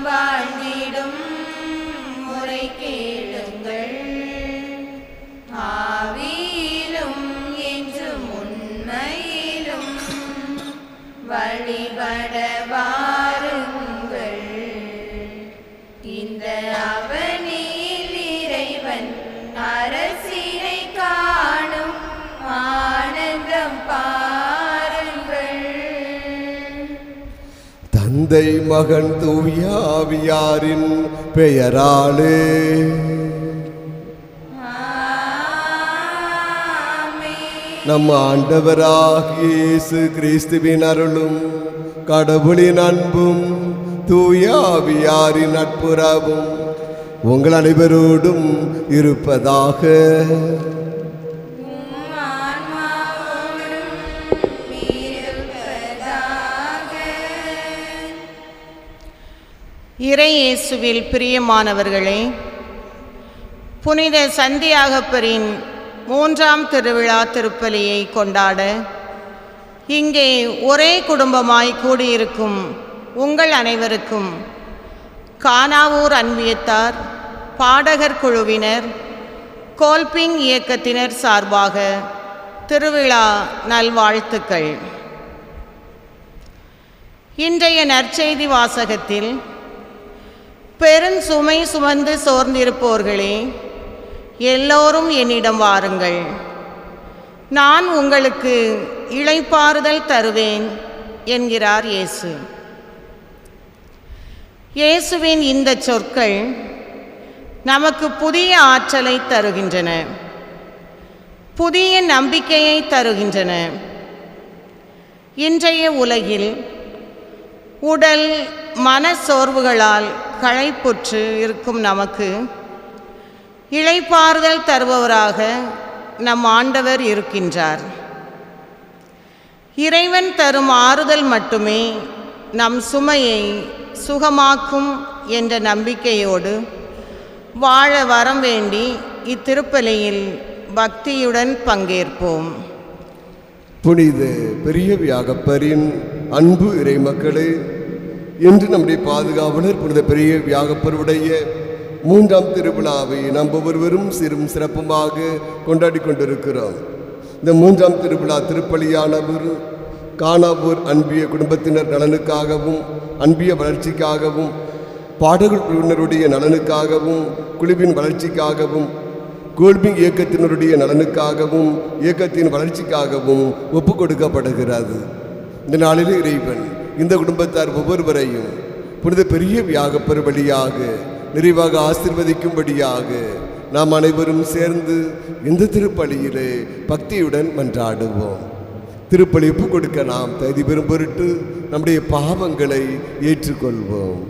வாழ்ந்திடும் முறை கேளுங்கள். ஆவியிலும் என்றும் உண்மையிலும் வழிபட வாருங்கள். இந்த அவனியில் இறைவன் அரசினை காணும் ஆனந்தம் பாருங்கள். தந்தை மகன் தூய ஆவியாரின் பெயராலே நம் ஆண்டவராகிய இயேசு கிறிஸ்துவின் அருளும் கடவுளின் அன்பும் தூய ஆவியாரின் நட்புறவும் உங்கள் அனைவரோடும் இருப்பதாக. இறை இயேசுவில் பிரியமானவர்களே, புனித சந்தியாகப்பரின் 3ஆம் திருவிழா திருப்பலியை கொண்டாட இங்கே ஒரே குடும்பமாய் கூடியிருக்கும் உங்கள் அனைவருக்கும் கானாவூர் அன்பியத்தார், பாடகர் குழுவினர், கோல்பிங் இயக்கத்தினர் சார்பாக திருவிழா நல்வாழ்த்துக்கள். இன்றைய நற்செய்தி வாசகத்தில், பெருஞ்சுமை சுமந்து சோர்ந்திருப்போர்களே, எல்லோரும் என்னிடம் வாருங்கள், நான் உங்களுக்கு இளைப்பாறுதல் தருவேன் என்கிறார் இயேசு. இயேசுவின் இந்த சொற்கள் நமக்கு புதிய ஆற்றலை தருகின்றன, புதிய நம்பிக்கையை தருகின்றன. இன்றைய உலகில் உடல் மன சோர்வுகளால் களைப்புற்று இருக்கும் நமக்கு இளைப்பாறுதல் தருபவராக நம் ஆண்டவர் இருக்கின்றார். இறைவன் தரும் ஆறுதல் மட்டுமே நம் சுமையை சுகமாக்கும் என்ற நம்பிக்கையோடு வாழ வரம் வேண்டி இத்திருப்பலியில் பக்தியுடன் பங்கேற்போம். புனித பெரிய வியாகப்பரின் அன்பு இறை மக்களே, இன்று நம்முடைய பாதுகாவலர் புனித பெரிய வியாகப்பருடைய 3ஆம் திருவிழாவை நாம் ஒவ்வொருவரும் சிறும் சிறப்புமாக கொண்டாடி கொண்டிருக்கிறோம். இந்த 3ஆம் திருவிழா திருப்பலியானவர் கானாவூர் அன்பிய குடும்பத்தினர் நலனுக்காகவும், அன்பிய வளர்ச்சிக்காகவும், பாடகர் குழுவினருடைய நலனுக்காகவும், குழுவின் வளர்ச்சிக்காகவும், கோல்பிங் இயக்கத்தினருடைய நலனுக்காகவும், இயக்கத்தின் வளர்ச்சிக்காகவும் ஒப்புக் கொடுக்கப்படுகிறது. இந்த நாளில் இறைவன் இந்த குடும்பத்தார் ஒவ்வொருவரையும் புனித பெரிய வியாகப்பர் வழியாக நிறைவாக ஆசீர்வதிக்கும்படியாக நாம் அனைவரும் சேர்ந்து இந்த திருப்பலியிலே பக்தியுடன் மன்றாடுவோம். திருப்பலி ஒப்புக் கொடுக்க நாம் தகுதி பெறும் பொருட்டு நம்முடைய பாவங்களை ஏற்றுக்கொள்வோம்.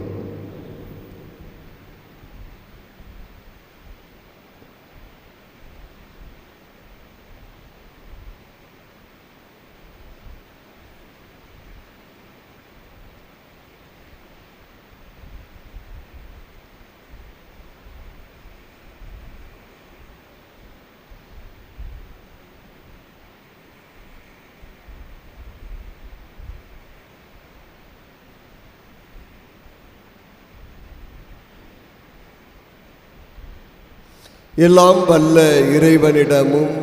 எல்லாம் வல்ல இறைவனிடமும்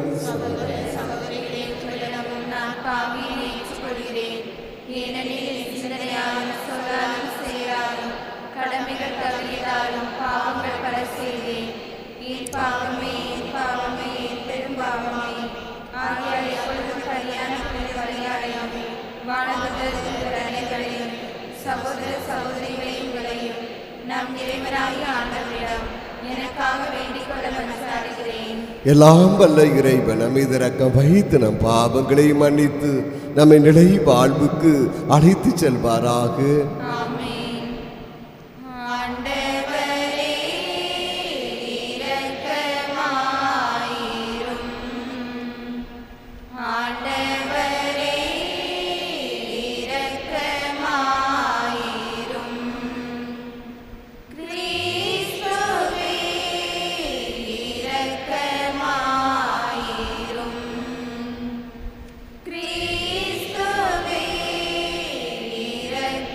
சகோதர சகோதரிகளையும் நம் இறைவனாகிய ஆண்டவரிடம் எனக்காக வேண்டிக் கொள்ள மன்றாடுகிறேன். எல்லாம் வல்ல இறைவன் மீது இரக்கம் வைத்து நம் பாவங்களை மன்னித்து நம்மை நிலை வாழ்வுக்கு அழைத்து செல்வாராக. கிறிஸ்துவே இரக்கமாயிரும்.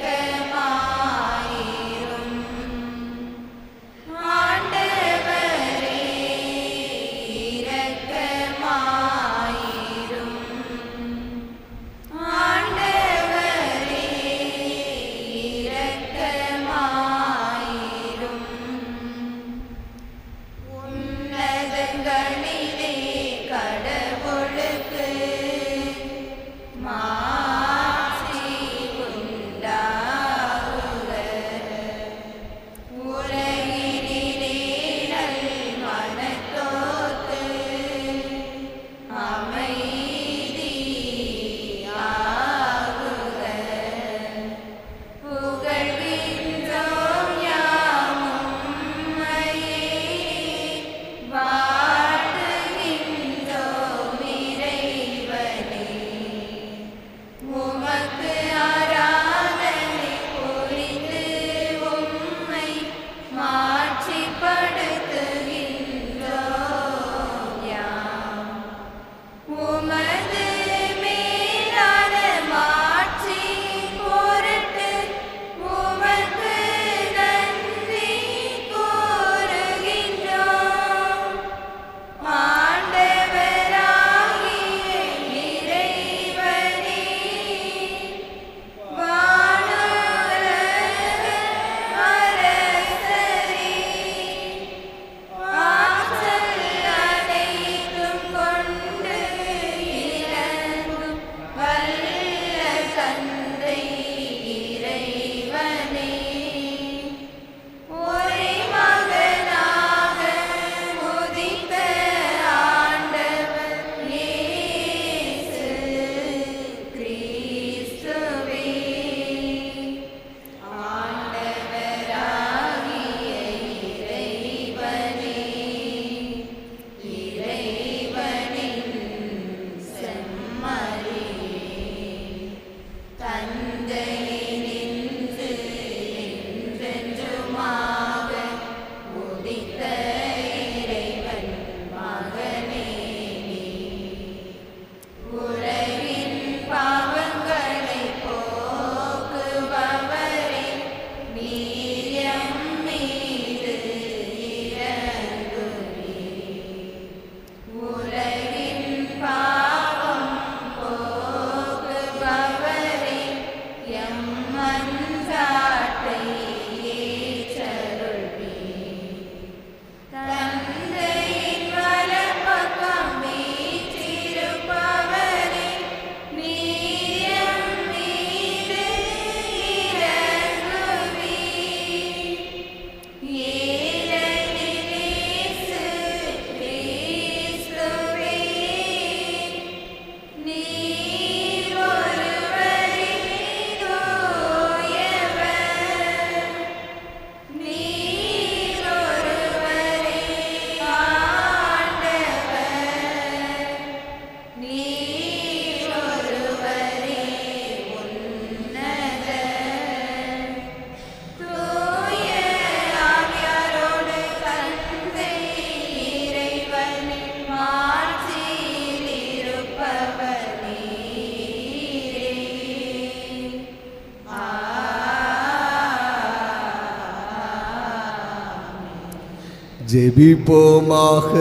ஜெபிப்போமாக.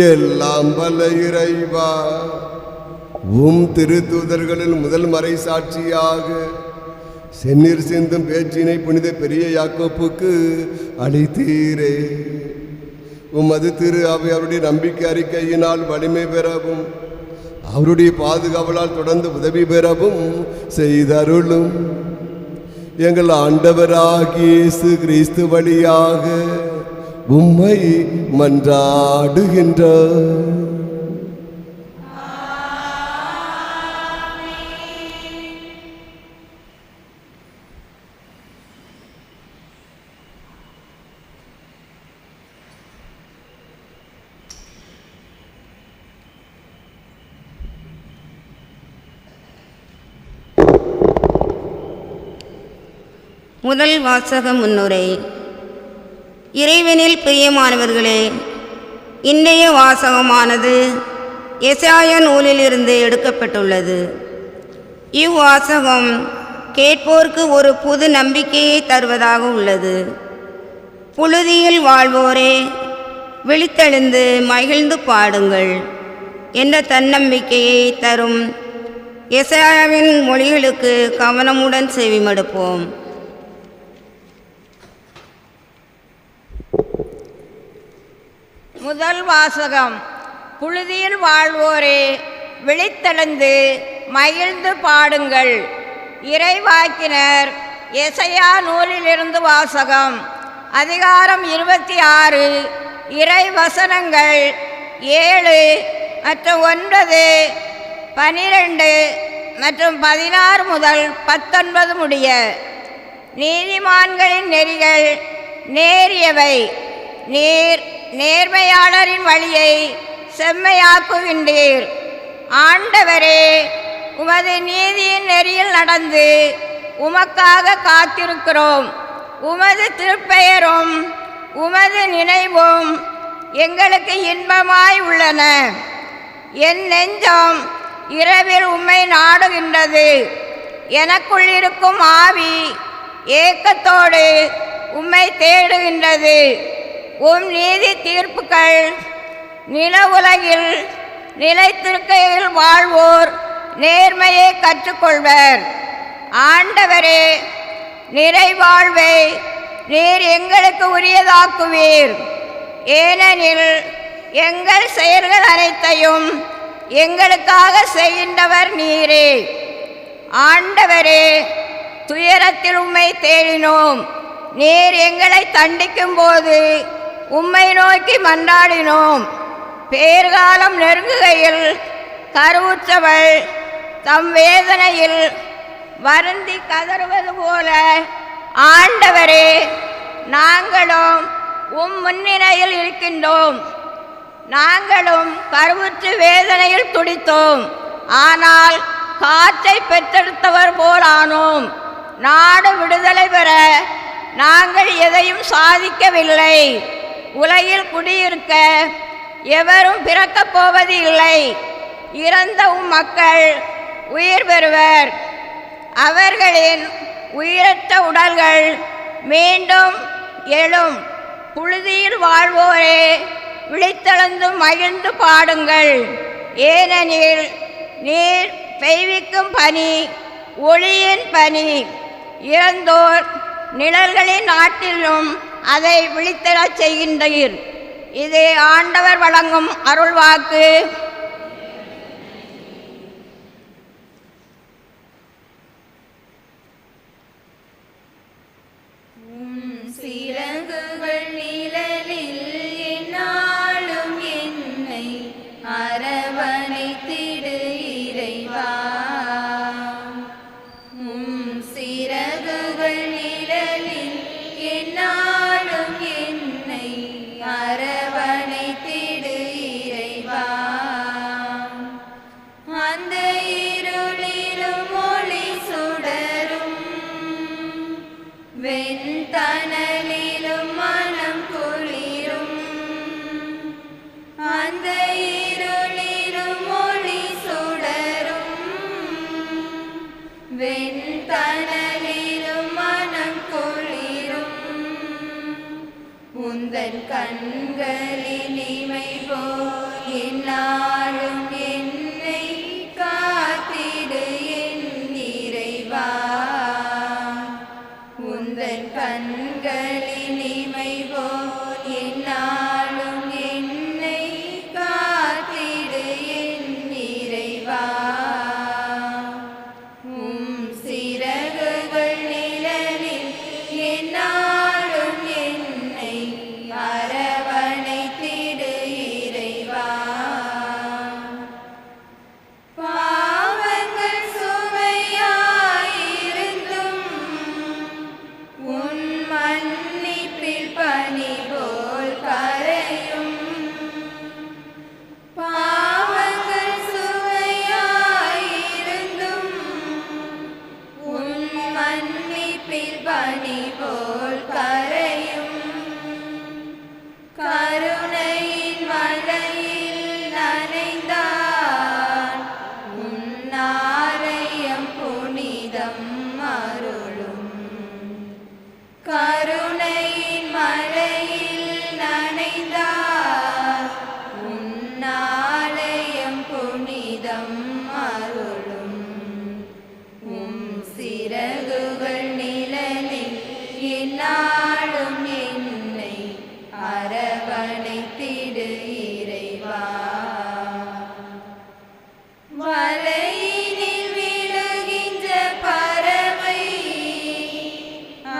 எல்லாம் வல்ல இறைவா, திருத்தூதர்களின் முதல் மறை சாட்சியாக செந்நீர் சிந்தும் பேச்சினை புனித பெரிய யாக்கோப்புக்கு அளித்தீரே. உமது திரு அவை அவருடைய நம்பிக்கை அறிக்கையினால் வலிமை பெறவும் அவருடைய பாதுகாவலால் தொடர்ந்து உதவி பெறவும் செய்தருளும். எங்கள் ஆண்டவராகிய இயேசு கிறிஸ்து வழியாக உம்மை மன்றாடுகின்றோம். முதல் வாசக முன்னுரை. இறைவனில் பிரியமானவர்களே, இன்றைய வாசகமானது எசாயா நூலிலிருந்து எடுக்கப்பட்டுள்ளது. இவ்வாசகம் கேட்போருக்கு ஒரு புது நம்பிக்கையை தருவதாக உள்ளது. புழுதியில் வாழ்வோரே, விழித்தெழுந்து மகிழ்ந்து பாடுங்கள் என்ற தன்னம்பிக்கையை தரும் எசாயாவின் மொழிகளுக்கு கவனமுடன் செவிமடுப்போம். முதல் வாசகம். புழுதியில் வாழ்வோரே, விழித்தெழுந்து மகிழ்ந்து பாடுங்கள். இறைவாக்கினர் எசையா நூலிலிருந்து வாசகம். அதிகாரம் 26, இறை வசனங்கள் 7 மற்றும் 9, 12 மற்றும் 16 முதல் 19 முடிய. நீதிமான்களின் நெறிகள் நேரியவை, நீர் நேர்மையாளரின் வழியை செம்மையாக்குகின்றீர். ஆண்டவரே, உமது நீதியின் நெறியில் நடந்து உமக்காக காத்திருக்கிறோம். உமது திருப்பெயரும் உமது நினைவும் எங்களுக்கு இன்பமாய் உள்ளன. என் நெஞ்சம் இரவில் உம்மை நாடுகின்றது. எனக்குள் இருக்கும் ஆவி ஏக்கத்தோடு உம்மை தேடுகின்றது. உம் நீதி தீர்ப்புகள் நில உலகில் நிலைத்திருக்கையில் வாழ்வோர் நேர்மையை கற்றுக்கொள்வர். ஆண்டவரே, நிறைவாழ்வை நீர் எங்களுக்கு உரியதாக்குவீர். ஏனெனில் எங்கள் செயல்கள் அனைத்தையும் எங்களுக்காக செய்கின்றவர் நீரே. ஆண்டவரே, துயரத்தில் உம்மை தேடினோம். நீர் எங்களை தண்டிக்கும் போது உம்மை நோக்கி மன்றாடினோம். பேர்காலம் நெருங்குகையில் கருவுற்றவள் தம் வேதனையில் வருந்தி கதறுவது போல, ஆண்டவரே, நாங்களும் உம் முன்னிலையில் இருக்கின்றோம். நாங்களும் கருவுற்று வேதனையில் துடித்தோம். ஆனால் காற்றை பெற்றெடுத்தவர் போல் ஆனோம். நாடு விடுதலை பெற நாங்கள் எதையும் சாதிக்கவில்லை. உலகில் குடியிருக்க எவரும் பிறக்கப் போவது இல்லை. இறந்த உம் மக்கள் உயிர் பெறுவர். அவர்களின் உயிரற்ற உடல்கள் மீண்டும் எழும். புழுதியில் வாழ்வோரே, விழித்தெழுந்து மகிழ்ந்து பாடுங்கள். ஏனெனில் நீர் பெய்விக்கும் பனி ஒளியின் பனி. இறந்தோர் நிழல்களின் நாட்டிலும் அதை விழித்தெழச் செய்கின்றீர். இது ஆண்டவர் வழங்கும் அருள்வாக்கு. சிறகுகள் நிழலில் என்னாலும் என்னை அரவணைத்திடு இறைவா. சிறகுகள் நிழலில் என்னாலும் என்னை அரவணைத்திடு இறைவா. அந்த இருளிலும் ஒளி சுடரும், வெண்தணலிலும் மனம் குளிரும். அந்த இருள் என்னாலும் என்னை காத்திடு என் இறைவா. உந்தன் கண்களின் இமை போல் என்னாலும் என்னை காத்திடு என் இறைவா. சிறகுகள் நிழலில் என்னாலும் என்னை அரவணைத்திடு இறைவா. பாவங்கள் சுமையாயிருந்தும் உன் மன்னிப்பில் பனி போல் கரையும். பாவங்கள் சுமையாயிருந்தும் உன் மன்னிப்பில் பனி போல் கரையும். கருணையின் மழையில் நனைந்தான் உன் ஆலயம் புனிதம் அருளும். கருணையின் மழையில் நனைந்தான் உன் ஆலயம் புனிதம் அருளும். சிறகுகள் நிழலில் என்னாலும் என்னை அரவணைத்திடு இறைவா. வலையினில் விழுகின்ற பறவை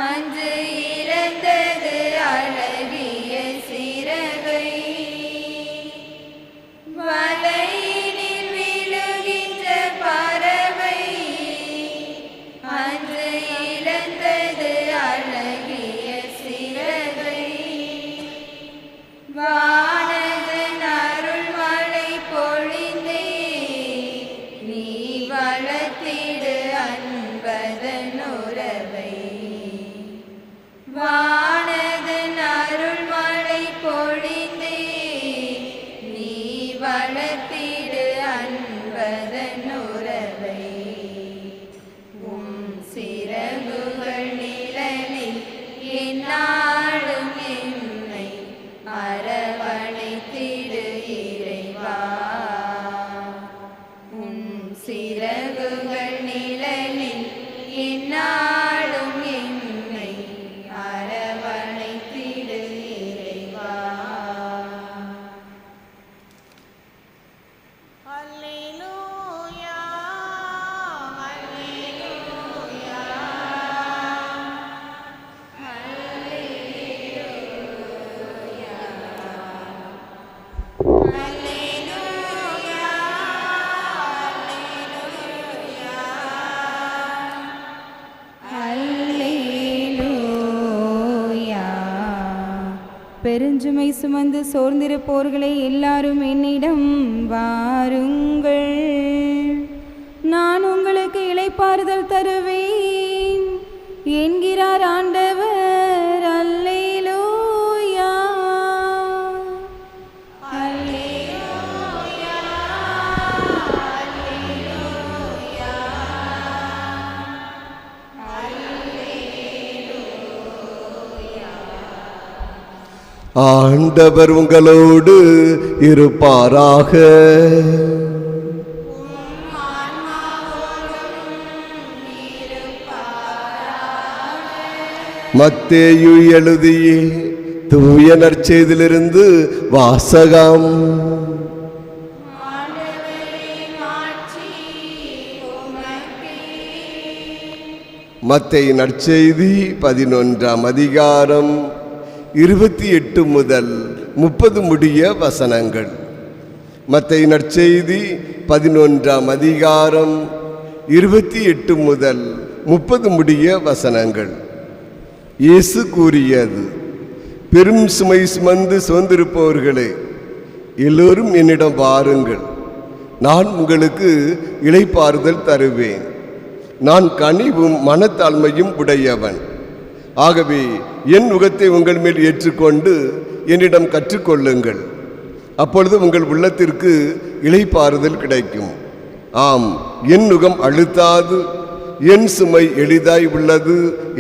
அன்று இறந்தது அழகிய சிறகை. வலையினில் விழுகின்ற பறவை அன்று இழந்தது அழகிய சிறகை. வானதன் அருள்மழை பொழிந்தே நீ வளர்த்திடு அன்பதன் உறவை. வானதன் அருள்மழை பொழிந்தே நீ வளர்த்திடு அன்பதன் உறவை. சிறகுகள் நிழலில் என்னாலும் என்னை அரவணைத்திடு இறைவா. உன் சிறகுகள் நிழலில் என்னாலும் என்னை அரவணைத்திடு இறைவா. அல்லேலூயா பெருஞ்சுமை சுமந்து சோர்ந்திருப்போர்களே எல்லாரும் என்னிடம் வாருங்கள், நான் உங்களுக்கு இளைப்பாறுதல் தருவேன் என்கிறார் ஆண்டவர். அல்லேலூயா. ஆண்டவர் உங்களோடு இருப்பாராக. மத்தேயு எழுதிய தூய நற்செய்தியிலிருந்து வாசகம். மத்தேயு நற்செய்தி 11ஆம் அதிகாரம் 28 முதல் 30 முடிய வசனங்கள். மத்தேயு நற்செய்தி 11ஆம் அதிகாரம் 28 முதல் 30 முடிய வசனங்கள். இயேசு கூறியது, பெரும் சுமை சுமந்து சோர்ந்திருப்பவர்களே எல்லோரும் என்னிடம் வாருங்கள், நான் உங்களுக்கு இளைப்பாறுதல் தருவேன். நான் கனிவும் மனத்தாழ்மையும் உடையவன். ஆகவே என் நுகத்தை உங்கள் மேல் ஏற்றுக்கொண்டு என்னிடம் கற்றுக்கொள்ளுங்கள், அப்பொழுது உங்கள் உள்ளத்திற்கு இளைப்பாறுதல் கிடைக்கும். ஆம், என் நுகம் அழுத்தாது, என் சுமை எளிதாய் உள்ளது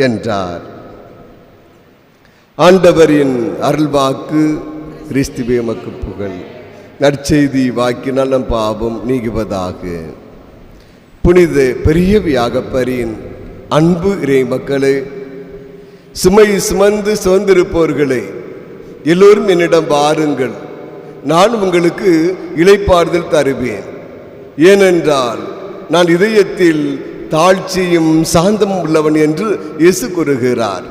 என்றார். ஆண்டவரின் அருள்வாக்கு. கிறிஸ்துவே உமக்கு புகழ். நற்செய்தி வாக்கினால் நம் பாவம் நீங்குவதாக. புனித பெரிய வியாகப்பரின் அன்பு இறை மக்களே, சுமை சுமந்து சுமந்திருப்பவர்களே, எல்லோரும் என்னிடம் வாருங்கள், நான் உங்களுக்கு இளைப்பாறுதல் தருவேன். ஏனென்றால் நான் இதயத்தில் தாழ்ச்சியும் சாந்தமும் உள்ளவன் என்று இயேசு கூறுகிறார்.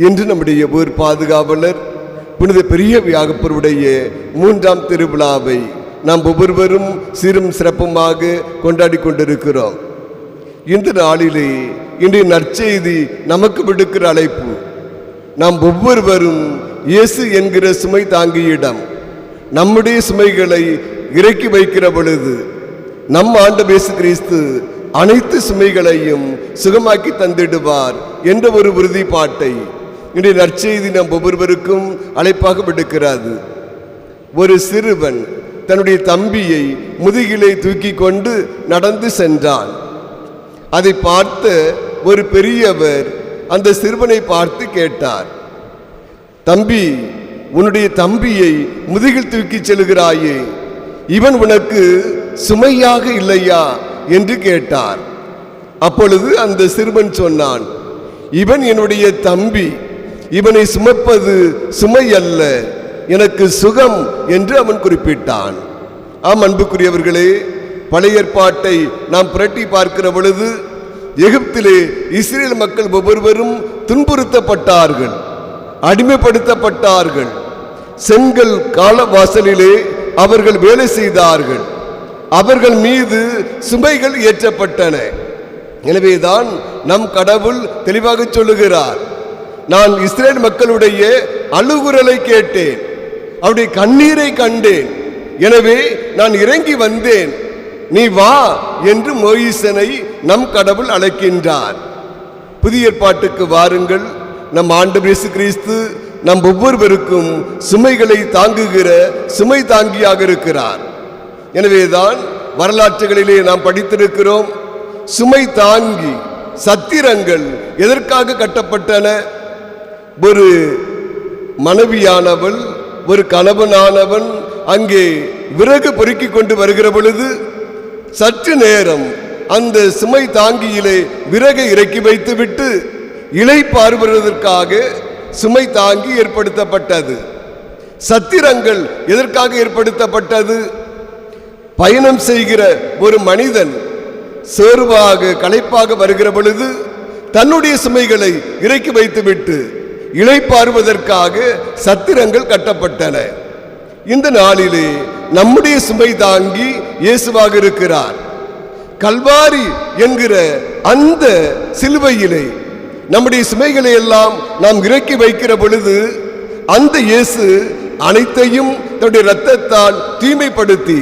இன்று நம்முடைய ஊர் பாதுகாவலர் புனித பெரிய வியாகப்பருடைய 3ஆம் திருவிழாவை நாம் ஒவ்வொருவரும் சீரும் சிறப்புமாக கொண்டாடி கொண்டிருக்கிறோம். இந்த நாளிலே இன்றைய நற்செய்தி நமக்கு விடுக்கிற அழைப்பு, நாம் ஒவ்வொருவரும் இயேசு என்கிற சுமை தாங்கியிடம் நம்முடைய சுமைகளை இறக்கி வைக்கிற பொழுது நம் ஆண்டவர் இயேசு கிறிஸ்து அனைத்து சுமைகளையும் சுகமாக்கி தந்திடுவார் என்ற ஒரு உறுதிப்பாட்டை இன்றைய நற்செய்தி நம் ஒவ்வொருவருக்கும் அழைப்பாக விடுக்கிறது. ஒரு சிறுவன் தன்னுடைய தம்பியை முதுகிலே தூக்கி கொண்டு நடந்து சென்றான். அதை பார்த்த ஒரு பெரியவர் அந்த சிறுவனை பார்த்து கேட்டார், தம்பி, உன்னுடைய தம்பியை முதுகில் தூக்கி செல்கிறாயே, இவன் உனக்கு சுமையாக இல்லையா என்று கேட்டார். அப்பொழுது அந்த சிறுவன் சொன்னான், இவன் என்னுடைய தம்பி, இவனை சுமப்பது சுமை அல்ல, எனக்கு சுகம் என்று அவன் குறிப்பிட்டான். ஆம் அன்புக்குரியவர்களே, பழைய ஏற்பாட்டை நாம் புரட்டி பார்க்கிற பொழுது எகிப்திலே இஸ்ரேல் மக்கள் ஒவ்வொருவரும் துன்புறுத்தப்பட்டார்கள், அடிமைப்படுத்தப்பட்டார்கள். செங்கல் காலவாசலிலே அவர்கள் வேலை செய்தார்கள், அவர்கள் மீது சுமைகள் ஏற்றப்பட்டன. எனவேதான் நம் கடவுள் தெளிவாக சொல்லுகிறார், நான் இஸ்ரேல் மக்களுடைய அழுகுரலை கேட்டேன், அவருடைய கண்ணீரை கண்டேன், எனவே நான் இறங்கி வந்தேன், நீ வா என்று மோயிசனை நம் கடவுள் அழைக்கின்றார். புதிய ஏற்பாட்டுக்கு வாருங்கள். நம் ஆண்டவர் இயேசு கிறிஸ்து நம் ஒவ்வொருவருக்கும் சுமைகளை தாங்குகிற சுமை தாங்கியாக இருக்கிறார். எனவேதான் வரலாற்றுகளிலே நாம் படித்திருக்கிறோம், சுமை தாங்கி சத்திரங்கள் எதற்காக கட்டப்பட்டன? ஒரு மனைவியானவள், ஒரு கணவனானவன் அங்கே விறகு பொறுக்கி கொண்டு வருகிற பொழுது சற்று நேரம் அந்த சுமை தாங்கியிலே விறகை இறக்கி வைத்துவிட்டு இளைப்பாறுவதற்காக சுமை தாங்கி ஏற்படுத்தப்பட்டது. சத்திரங்கள் எதற்காக ஏற்படுத்தப்பட்டது? பயணம் செய்கிற ஒரு மனிதன் சோர்வாக களைப்பாக வருகிற பொழுது தன்னுடைய சுமைகளை இறக்கி வைத்துவிட்டு இளைப்பாறுவதற்காக சத்திரங்கள் கட்டப்பட்டன. இந்த நாளிலே நம்முடைய சுமை தாங்கி இயேசுவாக இருக்கிறார். கல்வாரி என்கிற அந்த சிலுவையிலே நம்முடைய சுமைகளை எல்லாம் நாம் இறக்கி வைக்கிற பொழுது அந்த இயேசு அனைத்தையும் தன்னுடைய இரத்தத்தால் தூய்மைப்படுத்தி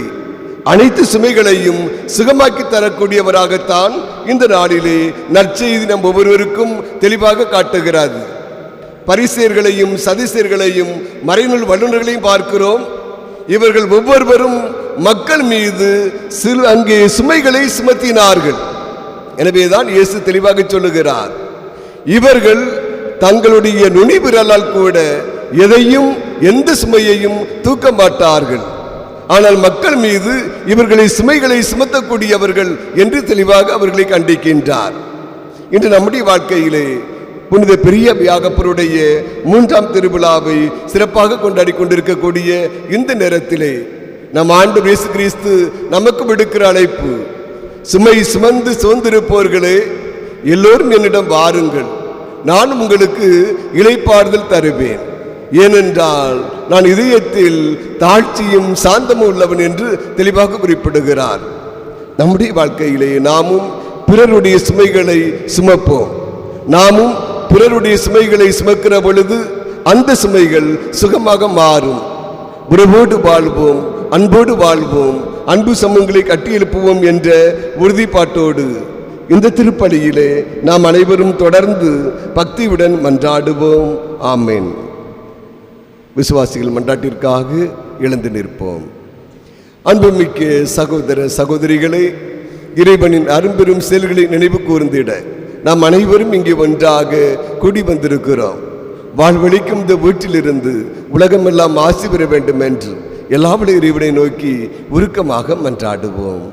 அனைத்து சுமைகளையும் சுகமாக்கி தரக்கூடியவராகத்தான் இந்த நாளிலே நற்செய்தி நம் ஒவ்வொருவருக்கும் தெளிவாக காட்டுகிறது. பரிசேயர்களையும் சதிசேயர்களையும் மறைநூல் வல்லுநர்களையும் பார்க்கிறோம். இவர்கள் ஒவ்வொருவரும் மக்கள் மீது அங்கே சுமைகளை சுமத்தினார்கள். எனவேதான் இயேசு தெளிவாக சொல்லுகிறார், இவர்கள் தங்களுடைய நுனி விரலால் கூட எதையும் எந்த சுமையையும் தூக்க மாட்டார்கள், ஆனால் மக்கள் மீது இவர்களை சுமைகளை சுமத்தக்கூடியவர்கள் என்று தெளிவாக அவர்களை கண்டிக்கின்றார். இன்று நம்முடைய வாழ்க்கையிலே புனித பெரிய வியாகப்பருடைய 3ஆம் திருவிழாவை சிறப்பாக கொண்டாடி கொண்டிருக்கக்கூடிய இந்த நேரத்திலே நம் ஆண்டவர் இயேசு கிறிஸ்து நமக்கு விடுக்கிற அழைப்பு, சுமை சுமந்து சுமந்திருப்பவர்களே, எல்லோரும் என்னிடம் வாருங்கள், நான் உங்களுக்கு இளைப்பாறுதல் தருவேன். ஏனென்றால் நான் இதயத்தில் தாழ்ச்சியும் சாந்தமும் உள்ளவன் என்று தெளிவாக குறிப்பிடுகிறார். நம்முடைய வாழ்க்கையிலே நாமும் பிறருடைய சுமைகளை சுமப்போம். நாமும் பிறருடைய சுமைகளை சுமக்கிற பொழுது அந்த சுமைகள் சுகமாக மாறும். உறவோடு வாழ்வோம், அன்போடு வாழ்வோம், அன்பு சமூகங்களை கட்டியெழுப்புவோம் என்ற உறுதிப்பாட்டோடு இந்த திருப்பலியிலே நாம் அனைவரும் தொடர்ந்து பக்தியுடன் மன்றாடுவோம். ஆமென். விசுவாசிகள் மன்றாட்டிற்காக எழுந்து நிற்போம். அன்புமிக்க சகோதர சகோதரிகளே, இறைவனின் அரும்பெரும் செயல்களை நினைவு கூர்ந்திட நாம் அனைவரும் இங்கே ஒன்றாக கூடி வந்திருக்கிறோம். வாழ்வழிக்கும் இந்த வீட்டிலிருந்து உலகமெல்லாம் ஆசி பெற வேண்டும் என்று எல்லாவற்றையும் இறைவனை நோக்கி உருக்கமாக மன்றாடுவோம்.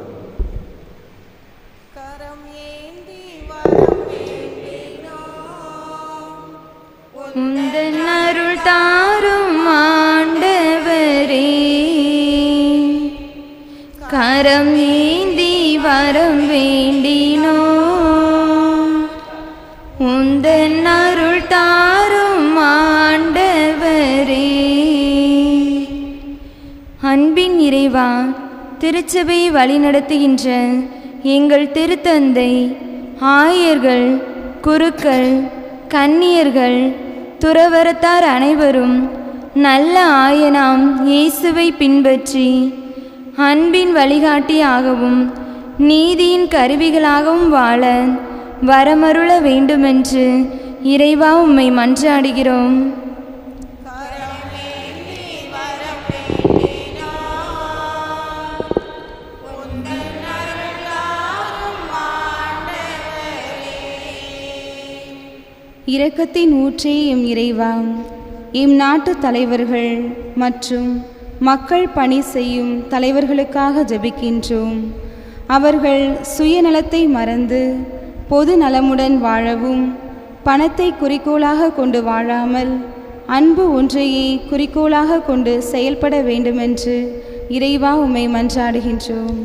உந்தன் அருள் தாரும் ஆண்டவரே, கரம் ஏந்தி வரம் வேண்டினோம். உந்தன் அருள் தாரும் ஆண்டவரே. அன்பின் இறைவா, திருச்சபையை வழிநடத்துகின்ற எங்கள் திருத்தந்தை, ஆயர்கள், குருக்கள், கன்னியர்கள், துறவரத்தார் அனைவரும் நல்ல ஆயனாம் இயேசுவை பின்பற்றி அன்பின் வழிகாட்டியாகவும் நீதியின் கருவிகளாகவும் வாழ வரமருள வேண்டுமென்று இறைவா உம்மை மன்றாடுகிறோம். இரக்கத்தின் ஊற்றே எம் இறைவா, எம் நாட்டு தலைவர்கள் மற்றும் மக்கள் பணி செய்யும் தலைவர்களுக்காக ஜெபிக்கின்றோம். அவர்கள் சுயநலத்தை மறந்து பொது நலமுடன் வாழவும், பணத்தை குறிக்கோளாக கொண்டு வாழாமல் அன்பு ஒன்றையே குறிக்கோளாக கொண்டு செயல்பட வேண்டுமென்று இறைவா உம்மை மன்றாடுகின்றோம்.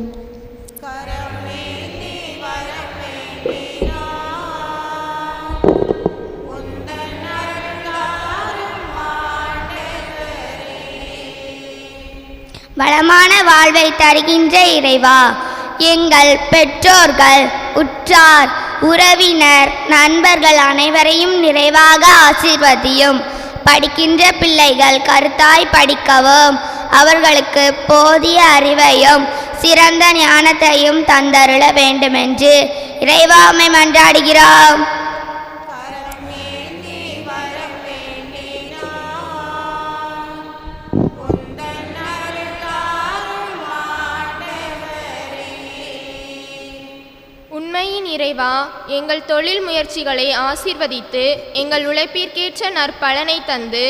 வளமான வாழ்வை தருகின்ற இறைவா, எங்கள் பெற்றோர்கள், உற்றார், உறவினர், நண்பர்கள் அனைவரையும் நிறைவாக ஆசீர்வதியும். படிக்கின்ற பிள்ளைகள் கருத்தாய் படிக்கவும், அவர்களுக்கு போதிய அறிவையும் சிறந்த ஞானத்தையும் தந்தருள வேண்டுமென்று இறைவா உம்மை மன்றாடுகிறோம். உண்மையின் இறைவா, எங்கள் தொழில் முயற்சிகளை ஆசீர்வதித்து எங்கள் உழைப்பிற்கேற்ற நற்பலனை தந்து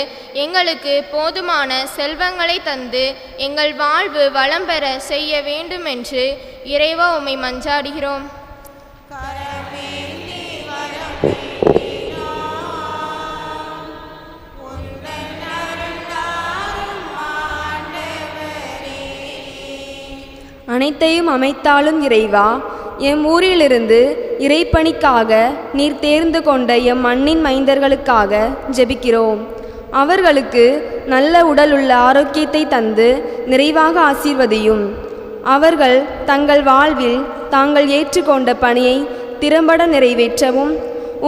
எங்களுக்கு போதுமான செல்வங்களை தந்து எங்கள் வாழ்வு வளம் பெற செய்ய வேண்டுமென்று இறைவா உம்மை மன்றாடுகிறோம். அனைத்தையும் அமைத்தாலும் இறைவா, எம் ஊரிலிருந்து இறைப்பணிக்காக நீர் தேர்ந்து கொண்ட எம் மண்ணின் மைந்தர்களுக்காக ஜெபிக்கிறோம். அவர்களுக்கு நல்ல உடல் உள்ள ஆரோக்கியத்தை தந்து நிறைவாக ஆசீர்வதியும். அவர்கள் தங்கள் வாழ்வில் தாங்கள் ஏற்றுக்கொண்ட பணியை திறம்பட நிறைவேற்றவும்,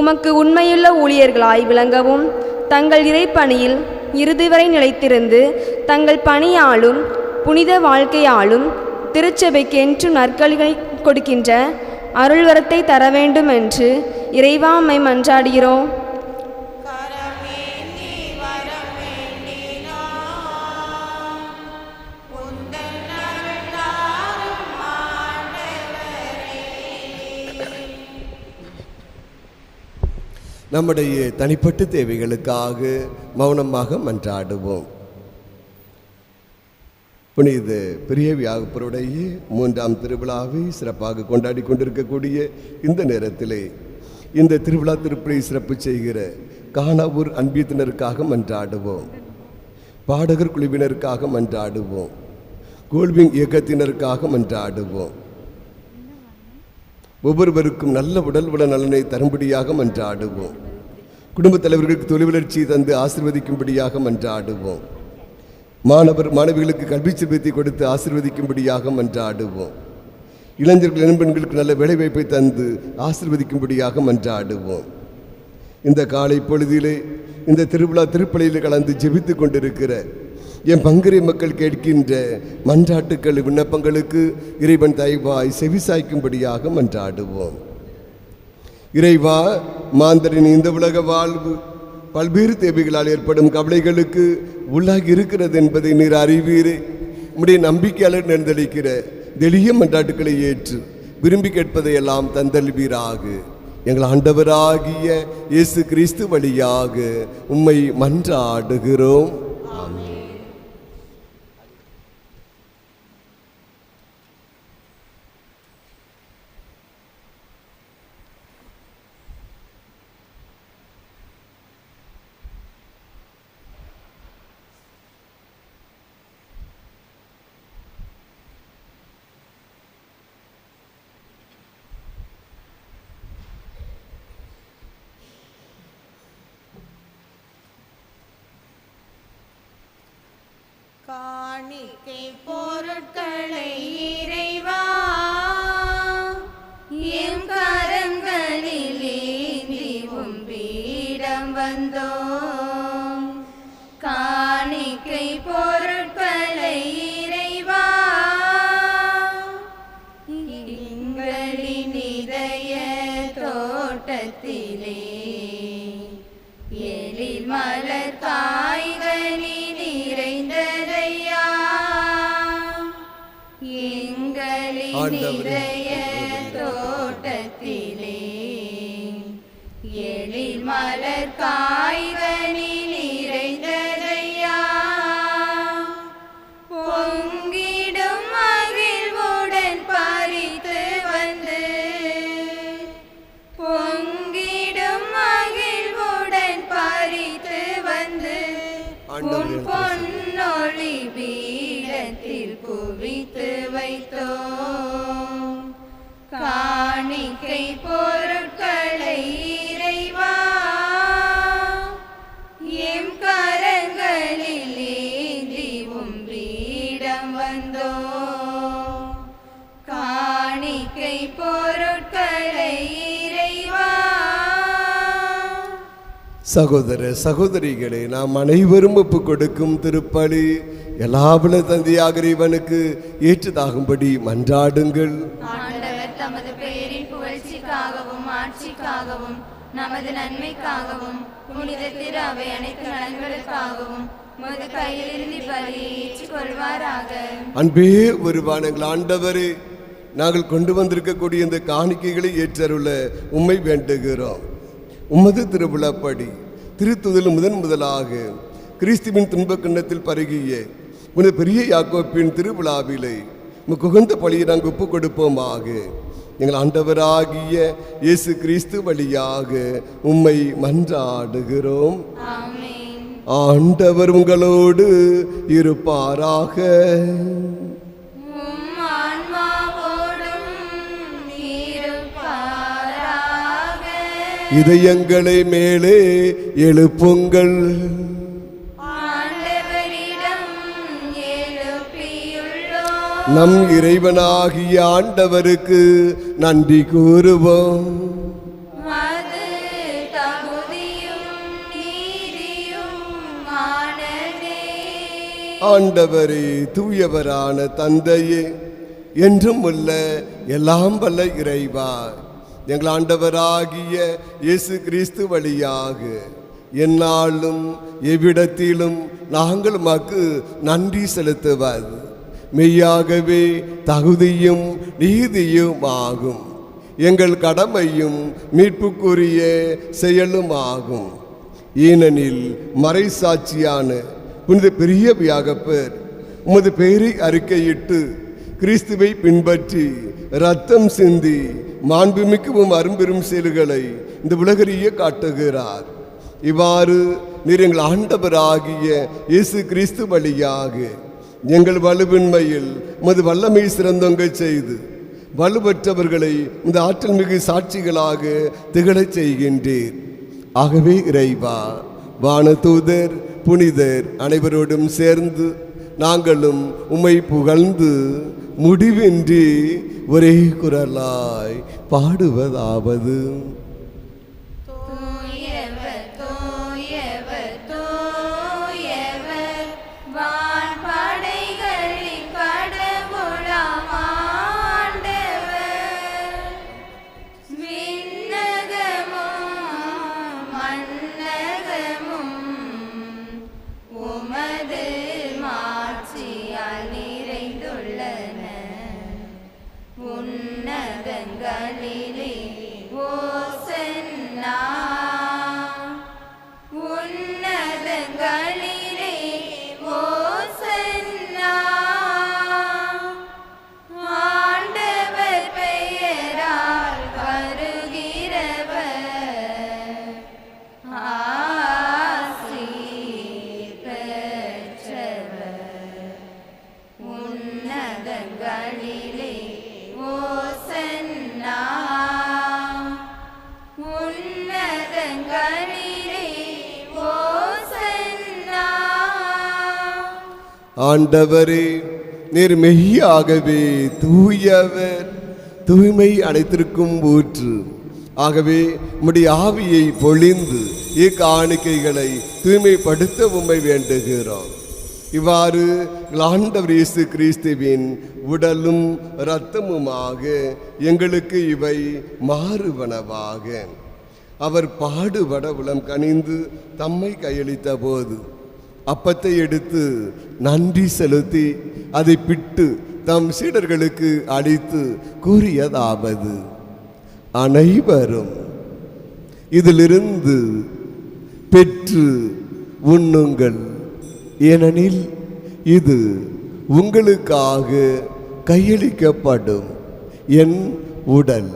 உமக்கு உண்மையுள்ள ஊழியர்களாய் விளங்கவும், தங்கள் இறைப்பணியில் இறுதிவரை நிலைத்திருந்து தங்கள் பணியாலும் புனித வாழ்க்கையாலும் திருச்சபைக்கு என்றும் நற்கலிகளை கொடுக்கின்ற அருள்வரத்தை தர வேண்டும் என்று இறைவா உம்மை மன்றாடுகிறோம். நம்முடைய தனிப்பட்ட தேவைகளுக்காக மௌனமாக மன்றாடுவோம். புனித பெரிய வியாகுப்பருடைய 3ஆம் திருவிழாவை சிறப்பாக கொண்டாடி கொண்டிருக்கக்கூடிய இந்த நேரத்திலே இந்த திருவிழா திருப்பலி சிறப்பு செய்கிற கானாவூர் அன்பியத்தினருக்காக மன்றாடுவோம். பாடகர் குழுவினருக்காக மன்றாடுவோம். கோல்விங் இயக்கத்தினருக்காக மன்றாடுவோம். ஒவ்வொருவருக்கும் நல்ல உடல் உட நலனை தரும்படியாக மன்றாடுவோம். குடும்பத் தலைவர்களுக்கு தொழில் வளர்ச்சி தந்து ஆசீர்வதிக்கும்படியாக மன்றாடுவோம். மாணவிகளுக்கு கல்வி செல்வத்தை கொடுத்து ஆசீர்வதிக்கும்படியாக மன்றாடுவோம். இளைஞர்கள் இளம்பெண்களுக்கு நல்ல வேலைவாய்ப்பை தந்து ஆசீர்வதிக்கும்படியாக மன்றாடுவோம். இந்த காலை பொழுதிலே இந்த திருவிழா திருப்பலியில் கலந்து ஜெபித்து கொண்டிருக்கிற என் பங்கரை மக்கள் கேட்கின்ற மன்றாட்டுக்கள் விண்ணப்பங்களுக்கு இறைவன் தயவாய் செவிசாய்க்கும்படியாக மன்றாடுவோம். இறைவா, மாந்தரின் இந்த உலக வாழ்வு பல்வேறு தேவைகளால் ஏற்படும் கவலைகளுக்கு உள்ளாகி இருக்கிறது என்பதை நீர் அறிவீரே. உம்முடைய நம்பிக்கையாளர் நேர்ந்தளிக்கிற எளிய மன்றாட்டுக்களை ஏற்று விரும்பி கேட்பதையெல்லாம் தந்தல்வீராக. எங்கள் ஆண்டவராகிய இயேசு கிறிஸ்து வழியாக உம்மை மன்றாடுகிறோம். காணிக்கை பொருட்களை இறைவா எம் கரங்களில் ஏந்தி உம்பீடம் வந்தோம். காணிக்கை பொருட்களை இறைவா எங்களின் இதய தோட்டத்திலே எழில் மலர் காய்கனி நிறைந்ததையா. எங்களின் இதய தோட்டத்திலே எழில் மலர் காய்கனி நிறைந்ததையா. பொங்கிடும் மகிழ்வுடன் பறித்து வந்து பொங்கிடும் மகிழ்வுடன் பறித்து வந்து உன் பொன்னொளி பீடத்தில் குவித்து வைத்தோம். காணிக்கை பொருட்களை இறைவா எம் கரங்களில் ஏந்தி உம்பீடம் வந்தோம். காணிக்கை பொருட்களை இறைவா. சகோதர சகோதரிகளே, நாம் அனைவரும் ஒப்பு கொடுக்கும் திருப்பலி எல்லாவல தந்தையாக இறைவனுக்கு ஏற்றதாகும்படி மன்றாடுங்கள். ஆண்டவர் தமது பெயரின் புகழ்ச்சிக்காகவும் ஆட்சிக்காகவும் நமது நன்மைக்காகவும் புனித திரு அவை அனைத்து நலன்களுக்காகவும் உமது கையிலிருந்து பலியை ஏற்றுக்கொள்வாராக. அன்பே ஒருவானங்கள் ஆண்டவரே, நாங்கள் கொண்டு வந்திருக்கக்கூடிய இந்த காணிக்கைகளை ஏற்றருள உம்மை வேண்டுகிறோம். உமது திருவிழாப்படி திருத்துதல் முதலாக கிறிஸ்துவின் துன்பக் கிண்ணத்தில் பருகிய உனது பெரிய யாக்கோப்பின் திருவிழாவிலே உகுந்த பலியை நாங்கள் ஒப்புக் கொடுப்போமாக. எங்கள் ஆண்டவராகிய இயேசு கிறிஸ்து வழியாக உம்மை மன்றாடுகிறோம். ஆண்டவர் உங்களோடு இருப்பாராக. இதயங்களை மேலே எழுப்புங்கள். நம் இறைவனாகிய ஆண்டவருக்கு நன்றி கூறுவோம். ஆண்டவரே, தூயவரான தந்தையே, என்றும் உள்ள எல்லாம் வல்ல இறைவா, எங்கள் ஆண்டவராகிய இயேசு கிறிஸ்து வழியாக எந்நாளும் எவ்விடத்திலும் நாங்கள் உமக்கு நன்றி செலுத்துவது மெய்யாகவே தகுதியும் நீதியும் ஆகும். எங்கள் கடமையும் மீட்புக்குரிய செயலும் ஆகும். ஏனெனில் மறைசாட்சியான புனித பெரிய வியாகப்பர் உமது பெயரை அறிக்கையிட்டு கிறிஸ்துவை பின்பற்றி இரத்தம் சிந்தி மாண்புமிக்கவும் அரும்பெரும் செயல்களை இந்த உலகறிய காட்டுகிறார். இவ்வாறு நீர் எங்கள் ஆண்டவராகிய இயேசு கிறிஸ்து வழியாக எங்கள் வலுவின்மையில் உமது வல்லமை சிறந்தோங்க செய்து வலுவற்றவர்களை இந்த ஆற்றல் மிகு சாட்சிகளாக திகழச் செய்கின்றீர். ஆகவே இறைவா, வானதூதர் புனிதர் அனைவரோடும் சேர்ந்து நாங்களும் உம்மை புகழ்ந்து முடிவின்றி ஒரே குரலாய் பாடுவதாவது: உன்னதங்களிலே ஓசன்னா, உன்னதங்களிலே ஓசன்னா. ஆண்டவர் பெயரால் வருகிறவர் ஆசீர் பெற்றவர். உன்னதங்களிலே ஓசன்னா. ஆண்டவரே, நீர் மெய்யாகவே தூயவர், தூய்மை அனைத்திற்கும் ஊற்று. ஆகவே உம்முடைய ஆவியை பொழிந்து இக்காணிக்கைகளை தூய்மைப்படுத்த உம்மை வேண்டுகிறோம். இவ்வாறு ஆண்டவர் இயேசு கிறிஸ்துவின் உடலும் இரத்தமுமாக எங்களுக்கு இவை மாறுவனவாக. அவர் பாடுபட உளம் கனிந்து தம்மை கையளித்த போது அப்பத்தை எடுத்து நன்றி செலுத்தி அதை பிட்டு தம் சீடர்களுக்கு அளித்து கூறியதாவது, அனைவரும் இதிலிருந்து பெற்று உண்ணுங்கள், ஏனெனில் இது உங்களுக்காக கையளிக்கப்படும் என் உடல்.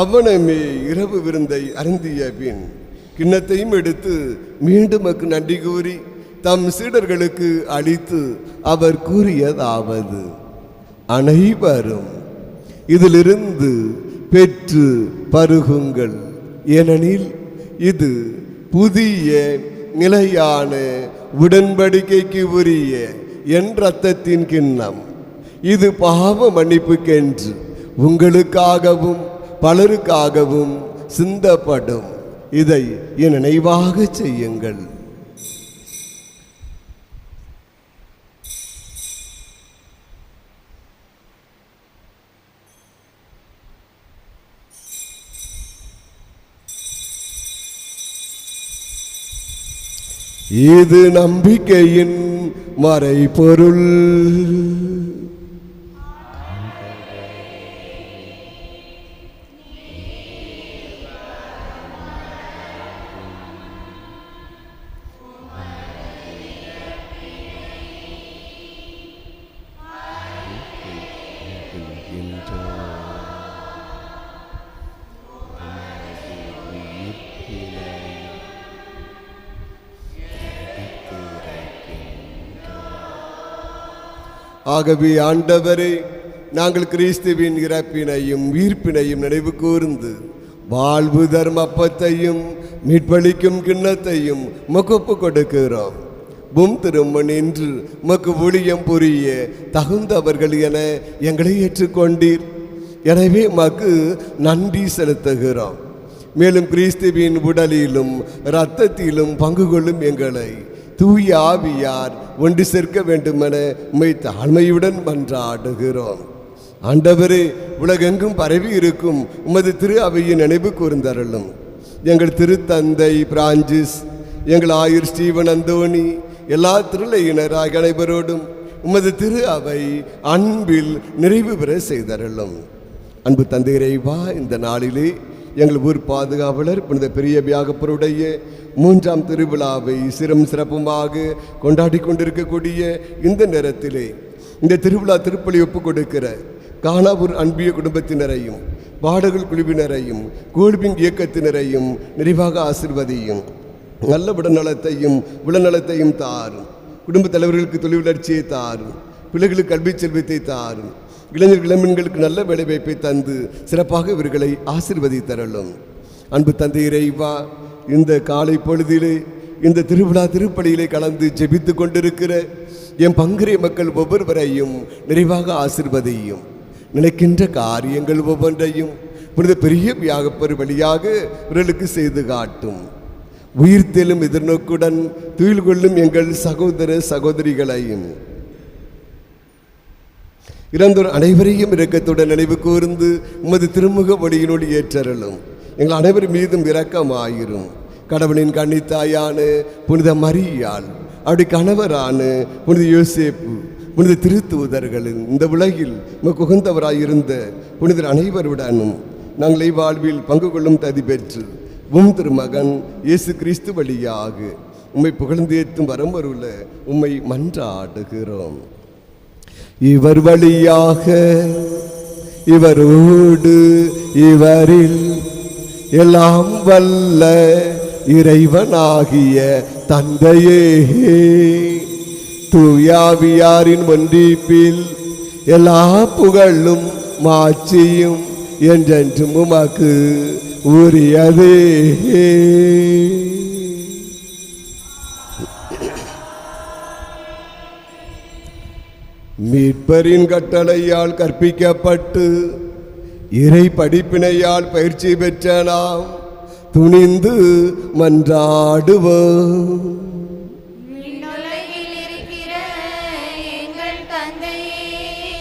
அவனமே இரவு விருந்தை அருந்திய பின் கிண்ணத்தையும் எடுத்து மீண்டும் நன்றி கூறி தம் சீடர்களுக்கு அளித்து அவர் கூறியதாவது, அனைவரும் இதிலிருந்து பெற்று பருகுங்கள், ஏனெனில் இது புதிய நிலையான உடன்படிக்கைக்கு உரிய என் இரத்தத்தின் கிண்ணம். இது பாவ மன்னிப்புக்கென்று உங்களுக்காகவும் பலருக்காகவும் சிந்தப்படும். இதை என் நினைவாக செய்யுங்கள். இது நம்பிக்கையின் மறைபொருள். ஆகவே ஆண்டவரே, நாங்கள் கிறிஸ்துவின் இறப்பினையும் உயிர்ப்பினையும் நினைவு கூர்ந்து வாழ்வு தர்மப்பத்தையும் மீட்பளிக்கும் கிண்ணத்தையும் மொக்கப்பு கொடுக்கிறோம். திருமண் என்று மக்கு ஊழியம் புரிய தகுந்தவர்கள் என எங்களை ஏற்றுக்கொண்டீர். எனவே மக்கு நன்றி செலுத்துகிறோம். மேலும் கிறிஸ்துவின் உடலிலும் இரத்தத்திலும் பங்கு கொள்ளும் எங்களை தூய ஆவியார் ஒன்று சேர்க்க வேண்டுமென உம்மை தாழ்மையுடன் மன்றாடுகிறோம். ஆண்டவரே, உலகெங்கும் பரவி இருக்கும் உமது திரு அவையின் நினைவு கூர்ந்தருளும். எங்கள் திருத்தந்தை பிரான்சிஸ், எங்கள் ஆயர் ஸ்டீவன் அந்தோணி, எல்லா திருளையினராக அனைவரோடும் உமது திரு அவை அன்பில் நிறைவு பெற செய்தருளும். அன்பு தந்தை இறைவா, இந்த நாளிலே எங்கள் ஊர் பாதுகாவலர் புனித பெரிய வியாகப்பருடைய 3ஆம் திருவிழாவை சிறப்புமாக கொண்டாடி கொண்டிருக்கக்கூடிய இந்த நேரத்திலே இந்த திருவிழா திருப்பலி ஒப்புக் கொடுக்கிற கானாவூர் அன்பிய குடும்பத்தினரையும் பாடகர் குழுவினரையும் கோல்பிங் இயக்கத்தினரையும் நிறைவாக ஆசிர்வதியும். நல்ல உடல்நலத்தையும் உளநலத்தையும் தாரும். குடும்ப தலைவர்களுக்கு தொழில் வளர்ச்சியை தாரும். பிள்ளைகளுக்கு கல்வி செல்வத்தை தாரும். இளைஞர் இளம்பெண்களுக்கு நல்ல வேலைவாய்ப்பை தந்து சிறப்பாக இவர்களை ஆசிர்வதித்தரலும். அன்பு தந்தை இறைவா, இந்த காலை பொழுதிலே இந்த திருவிழா திருப்பலியிலே கலந்து ஜெபித்து கொண்டிருக்கிற என் பங்குரிய மக்கள் ஒவ்வொருவரையும் நிறைவாக ஆசிர்வதியும். நினைக்கின்ற காரியங்கள் ஒவ்வொன்றையும் புனித பெரிய வியாகப்பர் வழியாக இவர்களுக்கு செய்து காட்டும். உயிர்த்தெழும் எதிர்நோக்குடன் துயில் கொள்ளும் எங்கள் சகோதர சகோதரிகளையும் இறந்தோர் அனைவரையும் இரக்கத்துடன் நினைவு கூர்ந்து உமது திருமுக ஒளியினோடு ஏற்றருளும். எங்கள் அனைவர் மீதும் இரக்கமாயிரும். கடவுளின் கன்னித்தாயான புனித மரியாள், அப்படி கணவரான புனித யோசேப்பு, புனித திருத்தூதர்களின் இந்த உலகில் உமக்கு உகந்தவராயிருந்த புனிதர் அனைவருடனும் நாங்கள் வாழ்வில் பங்கு கொள்ளும் தகுதி பெற்று திருமகன் இயேசு கிறிஸ்து வழியாக உம்மை புகழ்ந்தேற்றும் வரம்பருள உம்மை மன்றாடுகிறோம். இவர் வழியாக இவரோடு இவரில் எல்லாம் வல்ல இறைவனாகிய தந்தையே, தூயாவியாரின் ஒன்றிப்பில் எல்லா புகழும் மாட்சியும் என்றென்றும் உமக்கு உரியதே. மீட்பரின் கட்டளையால் கற்பிக்கப்பட்டு இறை படிப்பினையால் பயிற்சி பெற்ற நாம் துணிந்து மன்றாடுவோம். விண்ணுலகில் இருக்கிற எங்கள் தந்தையே,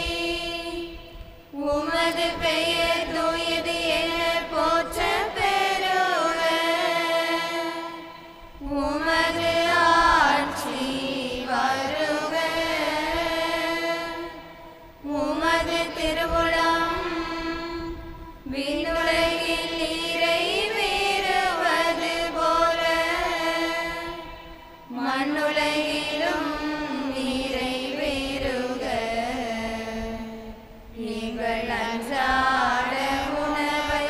உமது பெயர் தூயது என போற்ற பெறுக. உமது ஆட்சி வருக. உமது திருவுளம் விண்ணுலகில் நிறைவேறுவது போல மண்ணுலகிலும் நிறைவேறுக. எங்கள் அன்றாட உணவை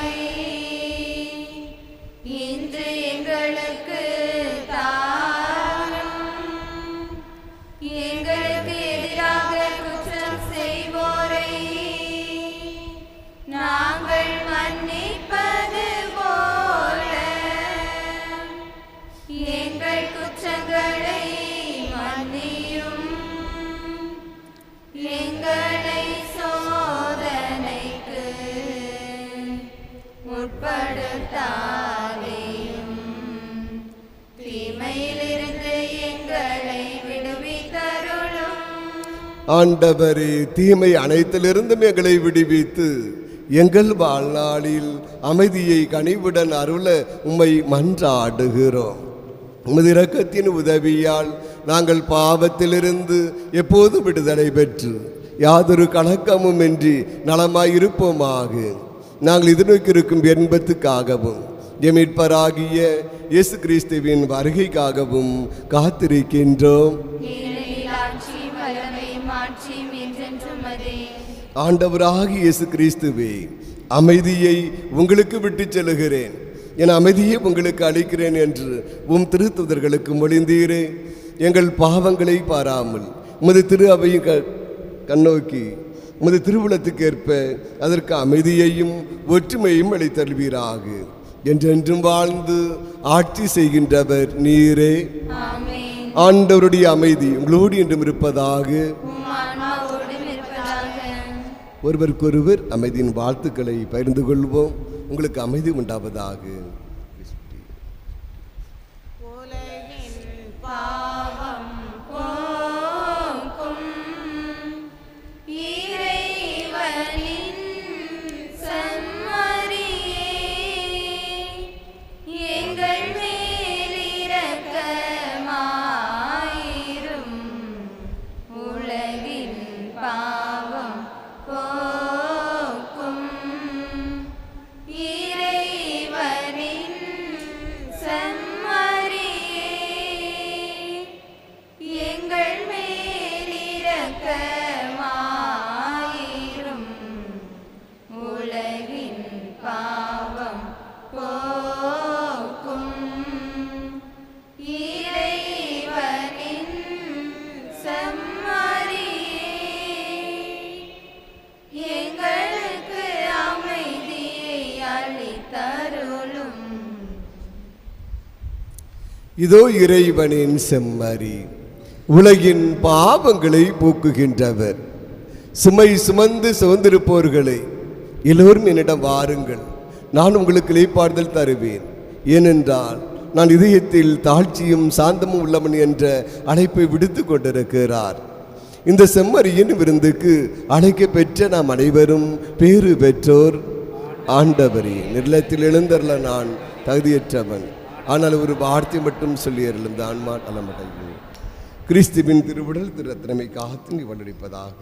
இன்று எங்களுக்கு தாரும். எங்களுக்கு எதிராக குற்றம் செய்வோரை நாங்கள் மன்னிப்பது போல எங்கள் குற்றங்களை மன்னியும். எங்களை சோதனைக்கு உட்படுத்தாதேயும், தீமையிலிருந்து எங்களை விடுவித்தருளும். ஆண்டவரே, தீமை அனைத்திலிருந்தும் எங்களை விடுவித்து எங்கள் வாழ்நாளில் அமைதியை கனிவுடன் அருள உம்மை மன்றாடுகிறோம். உமது இரக்கத்தின் உதவியால் நாங்கள் பாவத்திலிருந்து எப்போது விடுதலை பெற்று யாதொரு கலக்கமும் இன்றி நலமாயிருப்போமாக. நாங்கள் எதிர்நோக்கியிருக்கும் என்பத்துக்காகவும் மீட்பராகிய இயேசு கிறிஸ்துவின் வருகைக்காகவும் காத்திருக்கின்றோம். ஆண்டவராகிய இயேசு கிறிஸ்துவே, அமைதியை உங்களுக்கு விட்டு செல்லுகிறேன், என் அமைதியை உங்களுக்கு அளிக்கிறேன் என்று உம் திருத்தூதர்களுக்கு மொழிந்தீரே. எங்கள் பாவங்களை பாராமல் உமது திரு அவையை கண்ணோக்கி உமது திருவுளத்துக்கேற்ப அதற்கு அமைதியையும் ஒற்றுமையும் அளித்தருள்வீராக. என்றென்றும் வாழ்ந்து ஆட்சி செய்கின்றவர் நீரே. ஆண்டவருடைய அமைதி உங்களோடு என்றும் இருப்பதாக. ஒருவருக்கொருவர் அமைதியின் வாழ்த்துக்களை பகிர்ந்து கொள்வோம். உங்களுக்கு அமைதி உண்டாவதாக. பாவம் போக்கும் இறைவனின் செம்மறியே, எங்கள் மேல் இரக்கமாயிரும். உலகின் பாவம் போக்கும் இறைவனின் செம்மறியே, எங்கள் மேல் இரக்கமாயிரும். உலகின் பாவம் போக்கும் இறைவனின் செம்மறியே, எங்களுக்கு அமைதியை அளித்தருளும். இதோ இறைவனின் செம்மறி, உலகின் பாவங்களை போக்குகின்றவர். சுமை சுமந்து சுமந்திருப்போர்களை எல்லோரும் என்னிடம் வாருங்கள், நான் உங்களுக்கு இளைப்பாறுதல் தருவேன். ஏனென்றால் நான் இதயத்தில் தாழ்ச்சியும் சாந்தமும் உள்ளவன் என்ற அழைப்பை விடுத்து கொண்டிருக்கிறார். இந்த செம்மறியின் விருந்துக்கு அழைக்க பெற்ற நாம் அனைவரும் பேறு பெற்றோர். ஆண்டவரே, நிலத்தில் எழுந்தருள நான் தகுதியற்றவன், ஆனால் ஒரு வார்த்தை மட்டும் சொல்லி அருளும் ஆன்மா நலமடையும். கிறிஸ்துவின் திருவுடல் திரு ரத்தினமை காத்து நீ வளர்ப்பதாக.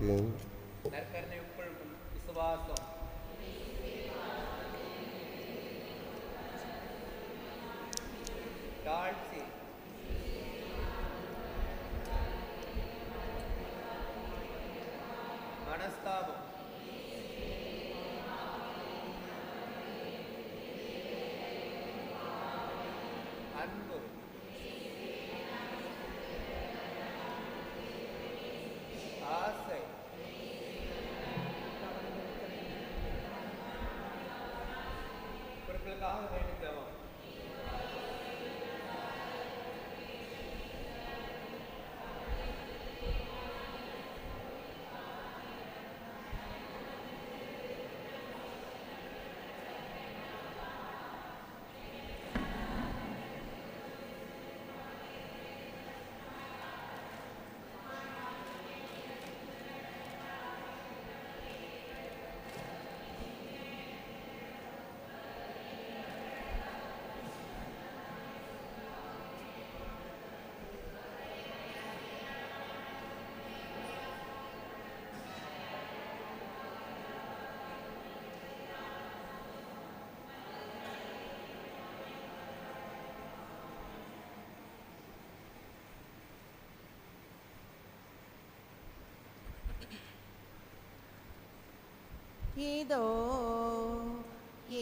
இதோ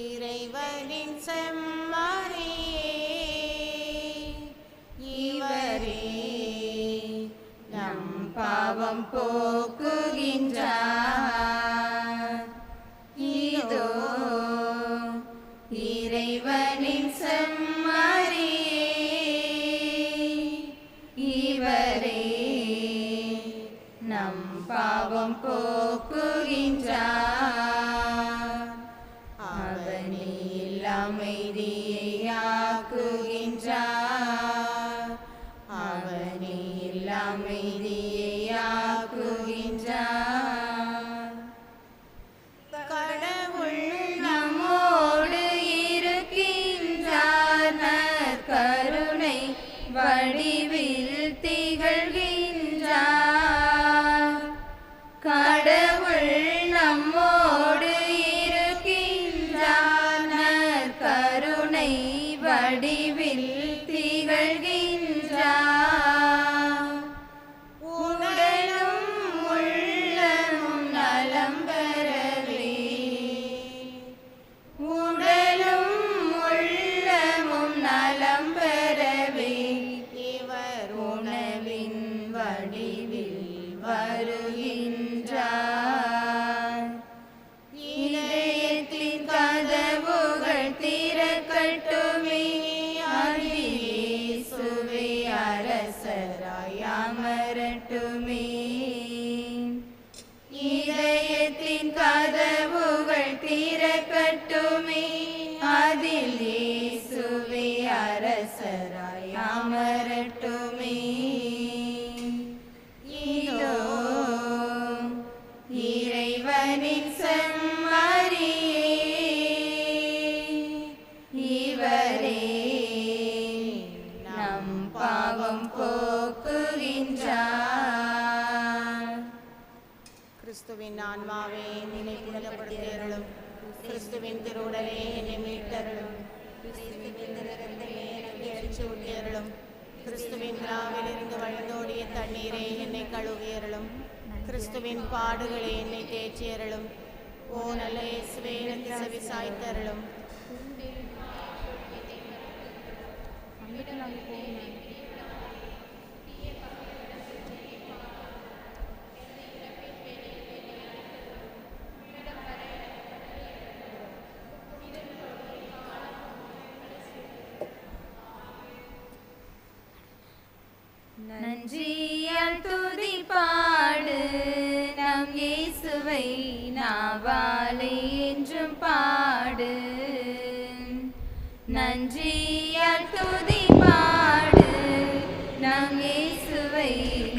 இறைவனின் செம்மறியே, இவரே நம் பாவம் போக்குகின்றார். இதோ இறைவனின் செம்மறியே, இவரே நம் பாவம் போக்குகின்றார். அவனில் அமைதியாக்குகின்றார், அவனில் அமைதியாக்குகின்றார். கடவுள் நம்மோடு இருக்கின்றார், நற்கருணை வடிவில் திகழ்கின்றார். கடவுள் நம்மோடு இருக்கின்றார், நற்கருணை வடிவில் திகழ்கின்றார். உடலும் உள்ளமும் நலம் பெறவே, உடலும் உள்ளமும் நலம் பெறவே இவர் உணவின் வடிவில் வருகின்றார். இதயத்தின் கதவுகள் திறக்கட்டுமே, இயேசுவே அரசராய் அமரட்டுமே. இதயத்தின் கதவுகள் திறக்கட்டுமே, அதில் இயேசுவே அரசராய் அமரட்டுமே. இதோ இறைவனின் செம்மறியே, இவரே நம் பாவம் போக்குகின்றார். கிறிஸ்துவின் ஆன்மாவே என்னை புனிதப்படுத்தியருளும், கிறிஸ்துவின் திருவுடலே என்னை மீட்டருளும், கிறிஸ்துவின் இரத்தமே எனக்கு எழுச்சி ஊட்டியருளும், கிறிஸ்துவின் விழாவிலிருந்து வழிந்தோடிய தண்ணீரே என்னை கழுவியருளும், கிறிஸ்துவின் பாடுகளே என்னை தேற்றியருளும். ஓ நல்ல இயேசுவே எனக்கு செவி சாய்த்தருளும். நன்றியால் துதி பாடு நம் இயேசுவை நாவாலே என்றும் பாடு. நன்றியால் துதி பாடு நம் இயேசுவை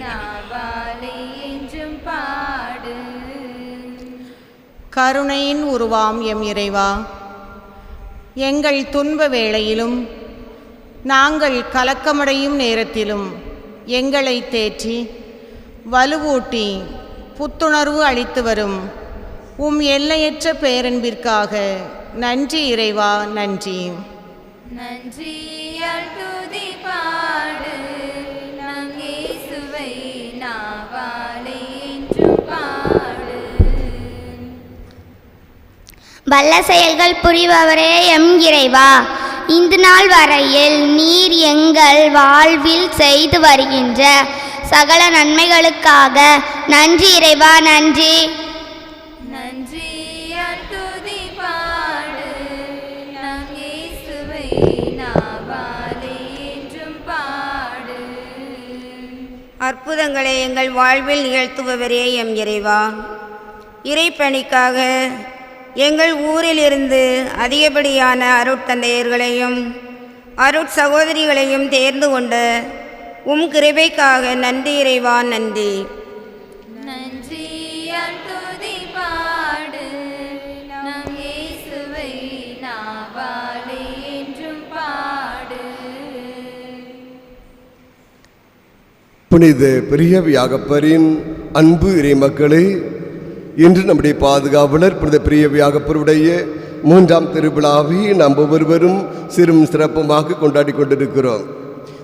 நாவாலே என்றும் பாடு. கருணையின் உருவாம் எம் இறைவா, எங்கள் துன்ப வேளையிலும் நாங்கள் கலக்கமடையும் நேரத்திலும் எங்களை தேற்றி வலுவூட்டி புத்துணர்வு அளித்து வரும் உம் எல்லையற்ற பேரன்பிற்காக நன்றி இறைவா, நன்றி. நன்றியால் துதி பாடு நம் இயேசுவை நாவாலே என்றும் பாடு. வல்ல செயல்கள் புரிபவரே எம் இறைவா, இந்த நாள் வரையில் நீர் எங்கள் வாழ்வில் செய்து வருகின்ற சகல நன்மைகளுக்காக நன்றி இறைவா, நன்றி. நன்றியால் துதி பாடு நம் அற்புதங்களை எங்கள் வாழ்வில் நிகழ்த்துபவரே எம் இறைவா, இறைப்பணிக்காக எங்கள் ஊரிலிருந்து அதிகப்படியான அருட்தந்தையர்களையும் அருட்சகோதரிகளையும் தேர்ந்து கொண்ட உம் கிருபைக்காக நன்றி இறைவா, நன்றி. நன்றியால் துதி பாடு நம் இயேசுவை நாவாலே என்றும் பாடு. புனித பிரியவியாகப்பரின் அன்பு இறைமக்களே, இன்று நம்முடைய பாதுகாவலர் புனித பிரியவியாகப்பருடைய 3ஆம் திருவிழாவை நாம் ஒவ்வொருவரும் சிறும் சிறப்புமாக கொண்டாடி கொண்டிருக்கிறோம்.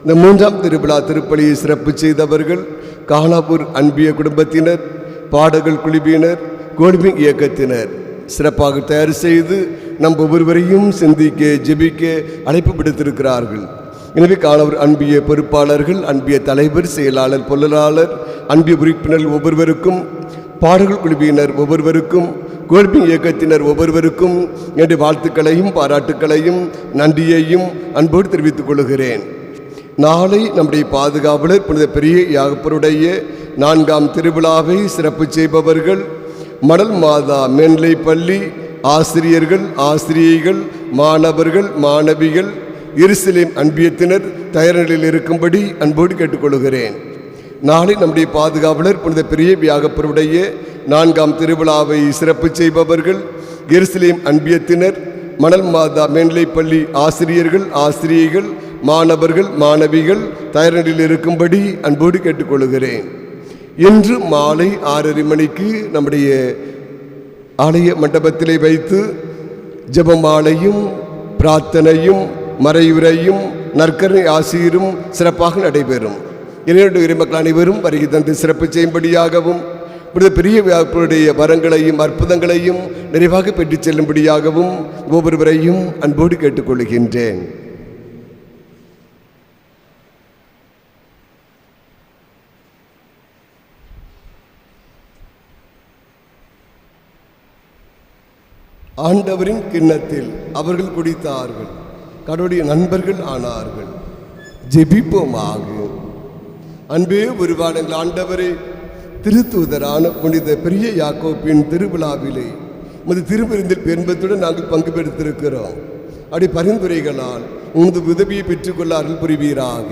இந்த 3ஆம் திருவிழா திருப்பலியை சிறப்பு செய்தவர்கள் காலாப்பூர் அன்பிய குடும்பத்தினர், பாடகர் குழுவினர், கோல்பிங் இயக்கத்தினர் சிறப்பாக தயார் செய்து நம் ஒவ்வொருவரையும் சிந்திக்க ஜெபிக்க அழைப்பு விடுத்திருக்கிறார்கள். எனவே காலாப்பூர் அன்பிய பொறுப்பாளர்கள், அன்பிய தலைவர், செயலாளர், பொருளாளர், அன்பிய உறுப்பினர்கள் ஒவ்வொருவருக்கும், பாடகர் குழுவினர் ஒவ்வொருவருக்கும், கோல்பிங் இயக்கத்தினர் ஒவ்வொருவருக்கும் என்னுடைய வாழ்த்துக்களையும் பாராட்டுக்களையும் நன்றியையும் அன்போடு தெரிவித்துக் கொள்கிறேன். நாளை நம்முடைய பாதுகாவலர் புனித பிரியவியாகப்பருடைய 4ஆம் திருவிழாவை சிறப்பு செய்பவர்கள் மணல் மாதா மேல்நிலைப் பள்ளி ஆசிரியர்கள், ஆசிரியைகள், மாணவர்கள், மாணவிகள், எருசலேம் அன்பியத்தினர் தயார் நிலையில் இருக்கும்படி அன்போடு கேட்டுக்கொள்கிறேன். நாளை நம்முடைய பாதுகாவலர் புனித பிரியவியாகப்பருடைய 4ஆம் திருவிழாவை சிறப்பு செய்பவர்கள் எருசலேம் அன்பியத்தினர், மணல் மாதா மேல்நிலைப் பள்ளி ஆசிரியர்கள், ஆசிரியைகள், மாணவர்கள், மாணவிகள் தயார் நிலையில் இருக்கும்படி அன்போடு கேட்டுக்கொள்கிறேன். இன்று மாலை 6:30 மணிக்கு நம்முடைய ஆலய மண்டபத்திலே வைத்து ஜெபமாலையும் பிரார்த்தனையும் மறையுரையும் நற்கருணை ஆசிரியரும் சிறப்பாக நடைபெறும். என்னுடைய இறைமக்கள் அனைவரும் வருகை தந்து சிறப்பு செய்யும்படியாகவும் புனித பிரியவியாகப்பருடைய வரங்களையும் அற்புதங்களையும் நிறைவாக பெற்றுச் செல்லும்படியாகவும் ஒவ்வொருவரையும் அன்போடு கேட்டுக்கொள்கின்றேன். ஆண்டவரின் கிண்ணத்தில் அவர்கள் குடித்தார்கள், கடவுளுடைய நண்பர்கள் ஆனார்கள். ஜெபிப்போமாக. அன்பே உருவானங்கள் ஆண்டவரே, திருத்தூதரான புனித பெரிய யாக்கோப்பின் திருவிழாவிலே உமது திருவிருந்தில் பெரும்பத்துடன் நாங்கள் பங்கு பெற்றிருக்கிறோம். அப்படி பரிந்துரைகளால் உமது உதவியை பெற்றுக்கொள்ள அருள் புரிவீராக.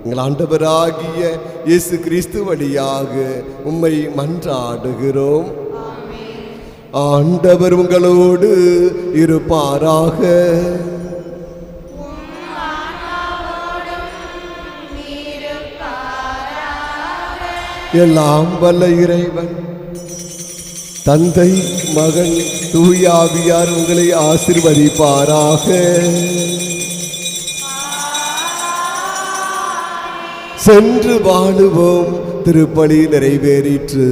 எங்கள் ஆண்டவராகிய இயேசு கிறிஸ்து வழியாக உம்மை மன்றாடுகிறோம். ஆண்டவர் உங்களோடு இருப்பாராக. எல்லாம் வல்ல இறைவன் தந்தை, மகன், தூயாவியார் உங்களை ஆசீர்வதிப்பாராக. சென்று வாழுவோம். திருப்பலி நிறைவேறிற்று.